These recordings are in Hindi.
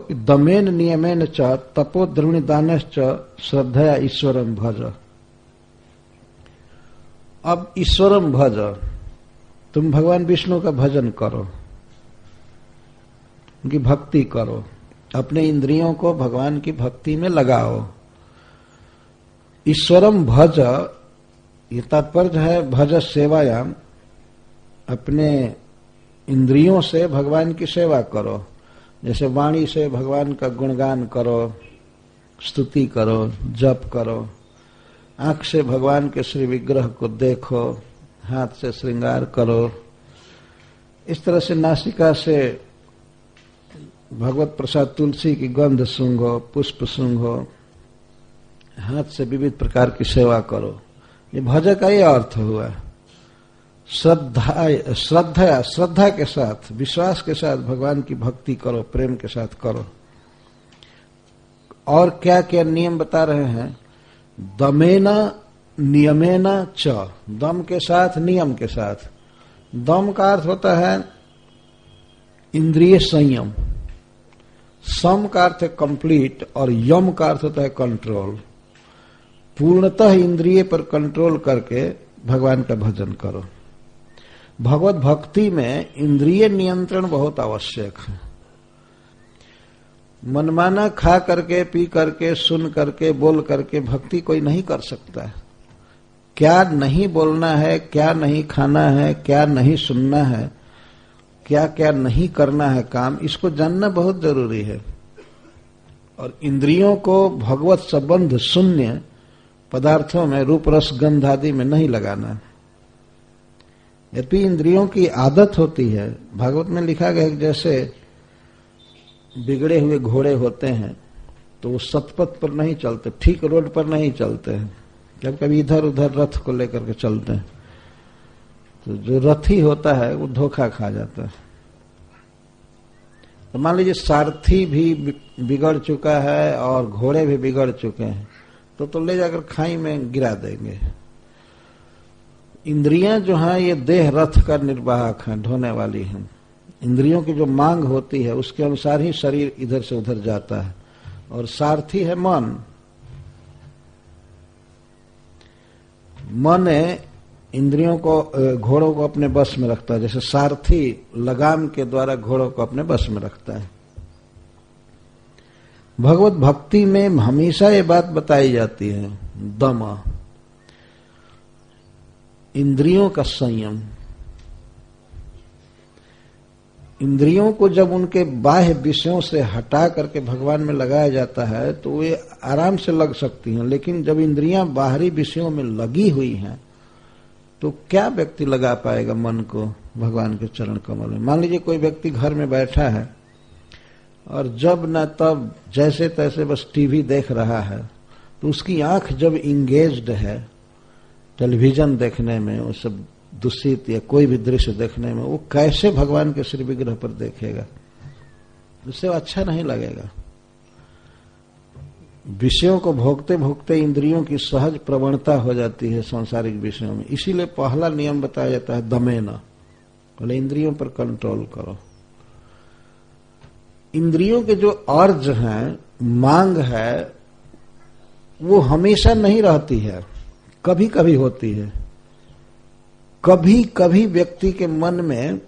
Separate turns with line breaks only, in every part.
दमेन नियमेन च तपो द्रविणदानश्च श्रद्धया ईश्वरम भज। अब ईश्वरम भज, तुम भगवान विष्णु का भजन करो, उनकी भक्ति करो, अपने इंद्रियों को भगवान की भक्ति में लगाओ। ईश्वरम भज, ये तात्पर्य है भज सेवायाम, अपने इंद्रियों से भगवान की सेवा करो। जैसे वाणी से भगवान का गुणगान करो, स्तुति करो, जप करो, आंख से भगवान के श्री विग्रह को देखो, हाथ से श्रृंगार करो, इस तरह से नासिका से भगवत प्रसाद तुलसी की गंध सूंघो, पुष्प सूंघो, हाथ से विविध प्रकार की सेवा करो। ये भज का ये अर्थ हुआ। श्रद्धा के साथ, विश्वास के साथ भगवान की भक्ति करो, प्रेम के साथ करो। और क्या क्या नियम बता रहे हैं? दमेन नियमेन च, दम के साथ, नियम के साथ। दम का अर्थ होता है इंद्रिय संयम, सम का अर्थ है कंप्लीट, और यम का अर्थ होता है कंट्रोल। पूर्णतः इंद्रिय पर कंट्रोल करके भगवान का भजन करो। भगवत भक्ति में इंद्रिय नियंत्रण बहुत आवश्यक है। मनमाना खा करके, पी करके, सुन करके, बोल करके भक्ति कोई नहीं कर सकता है। क्या नहीं बोलना है, क्या नहीं खाना है, क्या नहीं सुनना है, क्या क्या नहीं करना है काम, इसको जानना बहुत जरूरी है। और इंद्रियों को भगवत संबंध शून्य पदार्थों में, रूप रस गंध आदि में नहीं लगाना। यदि इंद्रियों की आदत होती है, भागवत में लिखा गया है जैसे बिगड़े हुए घोड़े होते हैं तो वो सतपथ पर नहीं चलते, ठीक रोड पर नहीं चलते हैं, कभी कभी इधर उधर रथ को लेकर के चलते हैं, तो जो रथी होता है वो धोखा खा जाता है। तो मान लीजिए सारथी भी बिगड़ चुका है और घोड़े भी बिगड़ चुके हैं, तो ले जाकर खाई में गिरा देंगे। इंद्रियां जो हैं ये देह रथ का निर्वाहक हैं, ढोने वाली हैं। इंद्रियों की जो मांग होती है उसके अनुसार ही शरीर इधर से उधर जाता है, और सारथी है मन। मन इंद्रियों को, घोड़ों को अपने बस में रखता है, जैसे सारथी लगाम के द्वारा घोड़ों को अपने बस में रखता है। भगवत भक्ति में हमेशा ये बात बताई जाती है, दम, इंद्रियों का संयम। इंद्रियों को जब उनके बाह्य विषयों से हटा करके भगवान में लगाया जाता है तो वे आराम से लग सकती हैं, लेकिन जब इंद्रियां बाहरी विषयों में लगी हुई हैं तो क्या व्यक्ति लगा पाएगा मन को भगवान के चरण कमल में? मान लीजिए कोई व्यक्ति घर में बैठा है और जब न तब जैसे तैसे बस टीवी देख रहा है, तो उसकी आंख जब इंगेज्ड है टेलीविजन देखने में, वो सब दूषित या कोई भी दृश्य देखने में, वो कैसे भगवान के श्री विग्रह पर देखेगा? उससे अच्छा नहीं लगेगा। विषयों को भोगते भोगते इंद्रियों की सहज प्रवणता हो जाती है सांसारिक विषयों में। इसीलिए पहला नियम बताया जाता है दमेन, बोले इंद्रियों पर कंट्रोल करो। इंद्रियों के जो अर्ज हैं, मांग है, वो हमेशा नहीं रहती है, कभी कभी होती है। कभी कभी व्यक्ति के मन में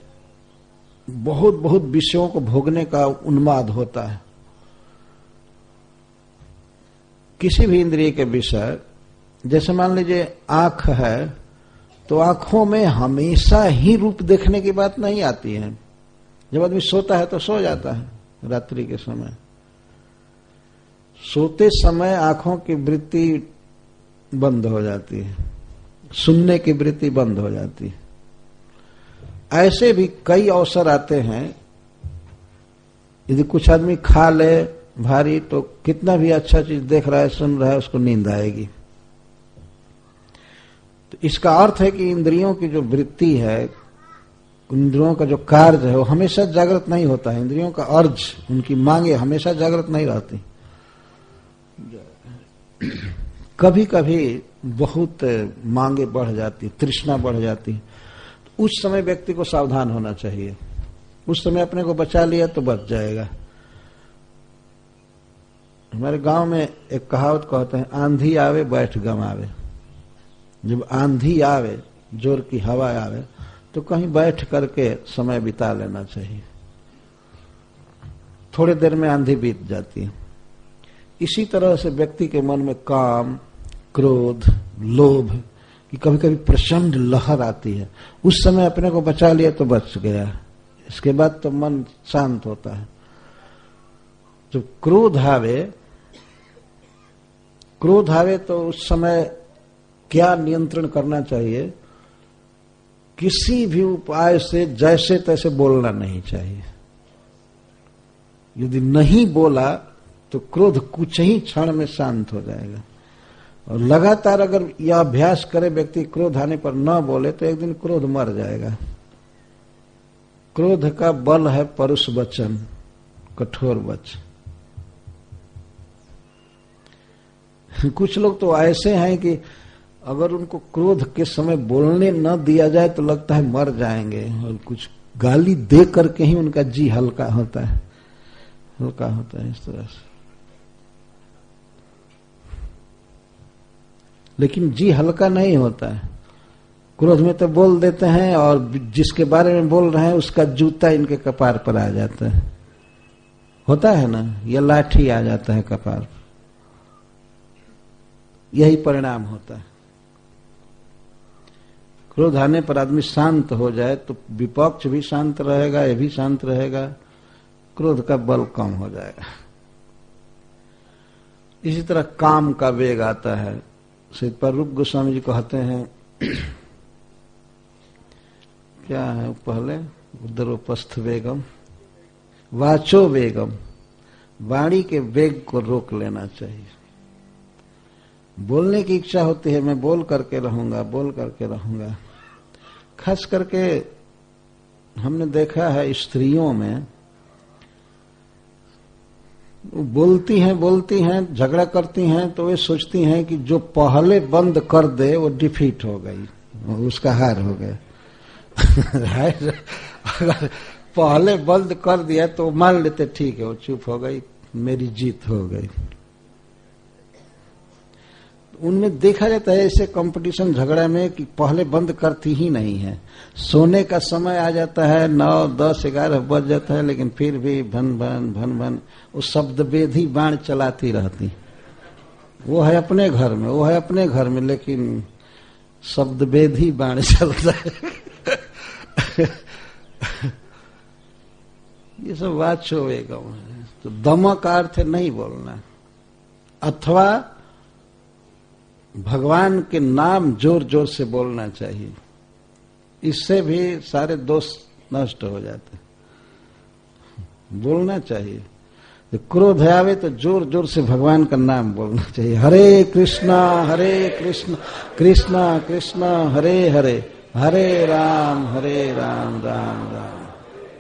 बहुत बहुत विषयों को भोगने का उन्माद होता है। किसी भी इंद्रिय के विषय, जैसे मान लीजिए आंख है, तो आंखों में हमेशा ही रूप देखने की बात नहीं आती है। जब आदमी सोता है तो सो जाता है, रात्रि के समय सोते समय आंखों की वृत्ति बंद हो जाती है, सुनने की वृत्ति बंद हो जाती है। ऐसे भी कई अवसर आते हैं, यदि कुछ आदमी खा ले भारी तो कितना भी अच्छा चीज देख रहा है, सुन रहा है, उसको नींद आएगी। तो इसका अर्थ है कि इंद्रियों की जो वृत्ति है, इंद्रियों का जो कार्य है, वो हमेशा जागृत नहीं होता है। इंद्रियों का अर्ज, उनकी मांगे हमेशा जागृत नहीं रहती। कभी कभी बहुत मांगे बढ़ जाती, तृष्णा बढ़ जाती, उस समय व्यक्ति को सावधान होना चाहिए। उस समय अपने को बचा लिया तो बच जाएगा। हमारे गांव में एक कहावत कहते हैं, आंधी आवे बैठ गमावे। जब आंधी आवे, जोर की हवा आवे, तो कहीं बैठ करके समय बिता लेना चाहिए। थोड़ी देर में आंधी बीत जाती है। इसी तरह से व्यक्ति के मन में काम, क्रोध, लोभ की कभी कभी प्रचंड लहर आती है। उस समय अपने को बचा लिया तो बच गया, इसके बाद तो मन शांत होता है। जब क्रोध आवे तो उस समय क्या नियंत्रण करना चाहिए? किसी भी उपाय से जैसे तैसे बोलना नहीं चाहिए। यदि नहीं बोला तो क्रोध कुछ ही क्षण में शांत हो जाएगा। और लगातार अगर यह अभ्यास करे व्यक्ति, क्रोध आने पर न बोले, तो एक दिन क्रोध मर जाएगा। क्रोध का बल है परुष वचन, कठोर वचन। कुछ लोग तो ऐसे हैं कि अगर उनको क्रोध के समय बोलने न दिया जाए तो लगता है मर जाएंगे, और कुछ गाली दे करके ही उनका जी हल्का होता है, इस तरह से। लेकिन जी हल्का नहीं होता है। क्रोध में तो बोल देते हैं, और जिसके बारे में बोल रहे हैं उसका जूता इनके कपार पर आ जाता है, होता है ना, या लाठी आ जाता है कपार पर। यही परिणाम होता है। क्रोध आने पर आदमी शांत हो जाए तो विपक्ष भी शांत रहेगा, ये भी शांत रहेगा, क्रोध का बल कम हो जाएगा। इसी तरह काम का वेग आता है। श्री रूप गोस्वामी जी कहते हैं, क्या है पहले, उदरोपस्थ वेगम, वाचो वेगम, वाणी के वेग को रोक लेना चाहिए। बोलने की इच्छा होती है, मैं बोल करके रहूंगा। खास करके हमने देखा है स्त्रियों में, बोलती हैं, झगड़ा करती हैं, तो वे सोचती हैं कि जो पहले बंद कर दे वो डिफीट हो गई, उसका हार हो गया। अगर पहले बंद कर दिया तो मान लेते ठीक है, वो चुप हो गई, मेरी जीत हो गई। उनमें देखा जाता है ऐसे कंपटीशन झगड़ा में कि पहले बंद करती ही नहीं है। सोने का समय आ जाता है, 9, 10, 11 बज जाता है, लेकिन फिर भी भन भन वो शब्द वेधी बाण चलाती रहती। वो है अपने घर में, लेकिन शब्द वेधी बाण चलता है। ये सब वाचो वेगम है। तो दम का अर्थ नहीं बोलना, अथवा भगवान के नाम जोर जोर से बोलना चाहिए। इससे भी सारे दोष नष्ट हो जाते। बोलना चाहिए। तो क्रोध आवे तो जोर जोर से भगवान का नाम बोलना चाहिए। हरे कृष्णा कृष्णा कृष्णा हरे हरे, हरे राम राम राम।